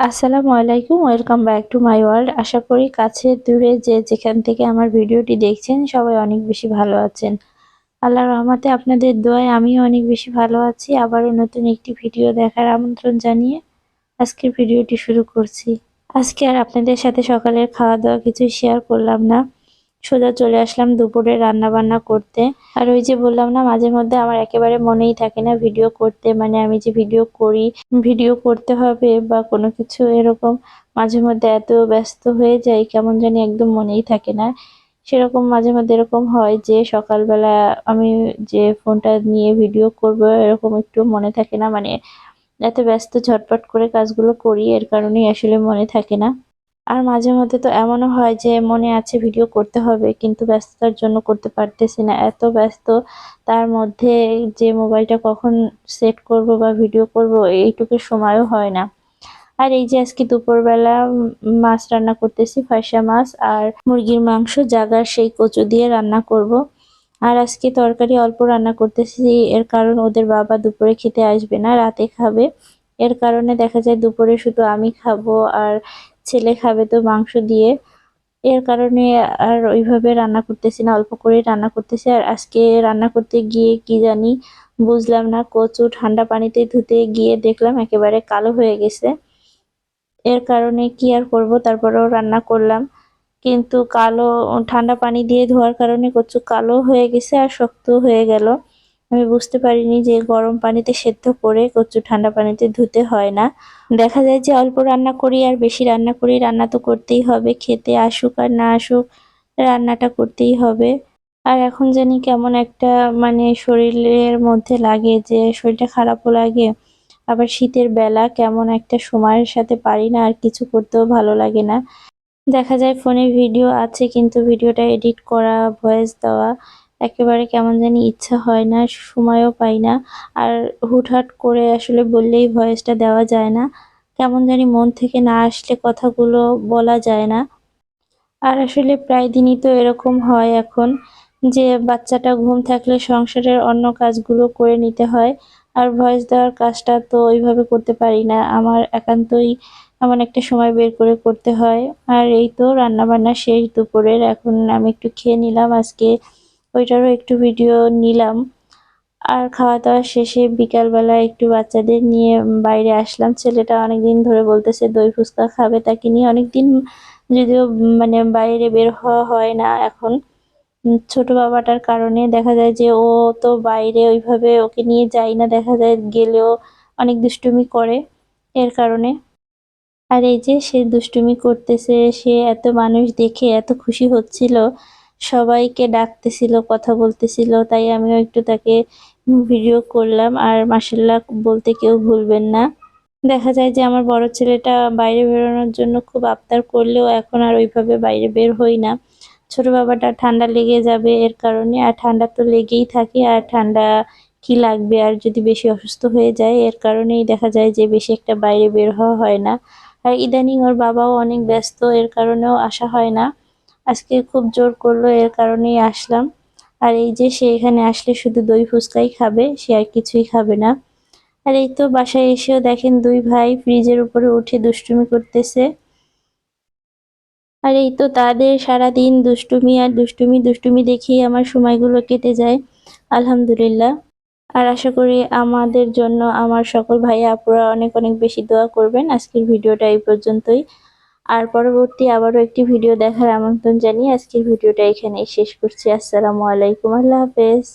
আসসালামু আলাইকুম, welcome back to my world. আশা করি কাছে দূরে যে যেখান থেকে আমার ভিডিওটি দেখছেন সবাই অনেক বেশি ভালো আছেন। আল্লাহর রহমতে আপনাদের দোয়ায় আমিও অনেক বেশি ভালো আছি। আবারও নতুন একটি ভিডিও দেখার আমন্ত্রণ জানিয়ে আজকের ভিডিওটি শুরু করছি। আজকে আর আপনাদের সাথে সকালের খাওয়া দাওয়া কিছুই শেয়ার করলাম না, সোজা চলে আসলাম দুপুরে রান্না বান্না করতে। আর ওই যে বললাম না, মাঝে মধ্যে আমার একেবারে মনেই থাকে না ভিডিও করতে, মানে আমি যে ভিডিও করি, ভিডিও করতে হবে বা কোনো কিছু এরকম মাঝে মধ্যে এত ব্যস্ত হয়ে যাই, কেমন জানি একদম মনেই থাকে না। সেরকম মাঝে মধ্যে এরকম হয় যে সকালবেলা আমি যে ফোনটা নিয়ে ভিডিও করব এরকম একটু মনে থাকে না, মানে এত ব্যস্ত ঝটপট করে কাজগুলো করি, এর কারণেই আসলে মনে থাকে না। আর মাঝে মধ্যে তো এমনও হয় যে মনে আছে ভিডিও করতে হবে, কিন্তু ব্যস্ততার জন্য করতে পারতেছি না, এত ব্যস্ত। তার মধ্যে যে মোবাইলটা কখন সেট করব বা ভিডিও করব এইটুকু সময়ও হয় না। আর এই যে আজকে দুপুরবেলা মাছ রান্না করতেছি, ফাইসা মাছ আর মুরগির মাংস, জাগার সেই কচু দিয়ে রান্না করব। আর আজকে তরকারি অল্প রান্না করতেছি, এর কারণ ওদের বাবা দুপুরে খেতে আসবে না, রাতে খাবে। এর কারণে দেখা যায় দুপুরে শুধু আমি খাবো আর ছেলে খাবে তো মাংস দিয়ে। এর কারণে আর ওইভাবে রান্না করতেছি না, অল্প করেই রান্না করতেছি। আর আজকে রান্না করতে গিয়ে কি জানি বুঝলাম না, কচু ঠান্ডা পানিতে ধুতে গিয়ে দেখলাম একেবারে কালো হয়ে গেছে। এর কারণে কি আর করব, তারপরেও রান্না করলাম। কিন্তু কালো ঠান্ডা পানি দিয়ে ধোয়ার কারণে কচু কালো হয়ে গেছে আর শক্ত হয়ে গেল। আমি বুঝতে পারিনি যে গরম পানিতে সেদ্ধ করে কচু ঠান্ডা পানিতে ধুতে হয় না। দেখা যায় যে অল্প রান্না করি আর বেশি রান্না করি, রান্না তো করতেই হবে, খেতে আসুক আর না আসুক রান্নাটা করতেই হবে। আর এখন জানি কেমন একটা মানে শরীরের মধ্যে লাগে যে শরীরটা খারাপও লাগে। আবার শীতের বেলা কেমন একটা সময়ের সাথে পারি না, আর কিছু করতেও ভালো লাগে না। দেখা যায় ফোনে ভিডিও আছে কিন্তু ভিডিওটা এডিট করা, ভয়েস দেওয়া একেবারে কেমন জানি ইচ্ছা হয় না, সময়ও পাই না। আর হুটহাট করে আসলে বললেই ভয়েসটা দেওয়া যায় না, কেমন জানি মন থেকে না আসলে কথাগুলো বলা যায় না। আর আসলে প্রায় দিনই তো এরকম হয় এখন, যে বাচ্চাটা ঘুম থাকলে সংসারের অন্য কাজগুলো করে নিতে হয়, আর ভয়েস দেওয়ার কাজটা তো ওইভাবে করতে পারি না, আমার একান্তই এমন একটা সময় বের করে করতে হয়। আর এই তো রান্না বান্না শেষ দুপুরের, এখন আমি একটু খেয়ে নিলাম, আজকে ওইটারও একটু ভিডিও নিলাম। আর খাওয়া দাওয়া শেষে বিকালবেলা একটু বাচ্চাদের নিয়ে বাইরে আসলাম। ছেলেটা অনেকদিন ধরে বলতেছে দই ফুচকা খাবে, তাকে নিয়ে অনেকদিন যদিও মানে বাইরে বের হওয়া হয় না এখন। ছোট বাবাটার কারণে দেখা যায় যে ও তো বাইরে ওইভাবে ওকে নিয়ে যাই না, দেখা যায় গেলেও অনেক দুষ্টুমি করে, এর কারণে। আর এই যে সে দুষ্টুমি করতেছে, সে এত মানুষ দেখে এত খুশি হচ্ছিল, সবাইকে ডাকতেছিল, কথা বলতেছিল, তাই আমিও একটু তাকে ভিডিও করলাম। আর মাশাআল্লাহ বলতে কেউ ভুলবেন না। দেখা যায় যে আমার বড় ছেলেটা বাইরে বেরোনোর জন্য খুব আবদার করলেও এখন আর ওইভাবে বাইরে বের হই না। ছোট বাবাটা ঠান্ডা লেগে যাবে এর কারণে, আর ঠান্ডা তো লেগেই থাকে, আর ঠান্ডা কি লাগবে আর যদি বেশি অসুস্থ হয়ে যায়, এর কারণেই দেখা যায় যে বেশি একটা বাইরে বের হওয়া হয় না। আর ইদানিং ওর বাবাও অনেক ব্যস্ত, এর কারণেও আসা হয় না। আজকে খুব জোর করলো, এর কারণেই আসলাম। আর এই যে সে এখানে আসলে শুধু দই ফুচকাই খাবে, সে আর কিছুই খাবে না। আর এই তো বাসায় এসেও দেখেন দুই ভাই ফ্রিজের উপরে উঠে দুষ্টুমি করতেছে। আর এই তো তাদের সারাদিন দুষ্টুমি আর দুষ্টুমি, দুষ্টুমি দেখেই আমার সময়গুলো কেটে যায়, আলহামদুলিল্লাহ। আর আশা করি আমাদের জন্য আমার সকল ভাইয়া আপুরা অনেক অনেক বেশি দোয়া করবেন। আজকের ভিডিওটা এই পর্যন্তই। আর পরবর্তী আবারও একটি ভিডিও দেখার আমন্ত্রণ জানিয়ে আজকের ভিডিওটা এখানেই শেষ করছি। আসসালামু আলাইকুম, আল্লাহ হাফেজ।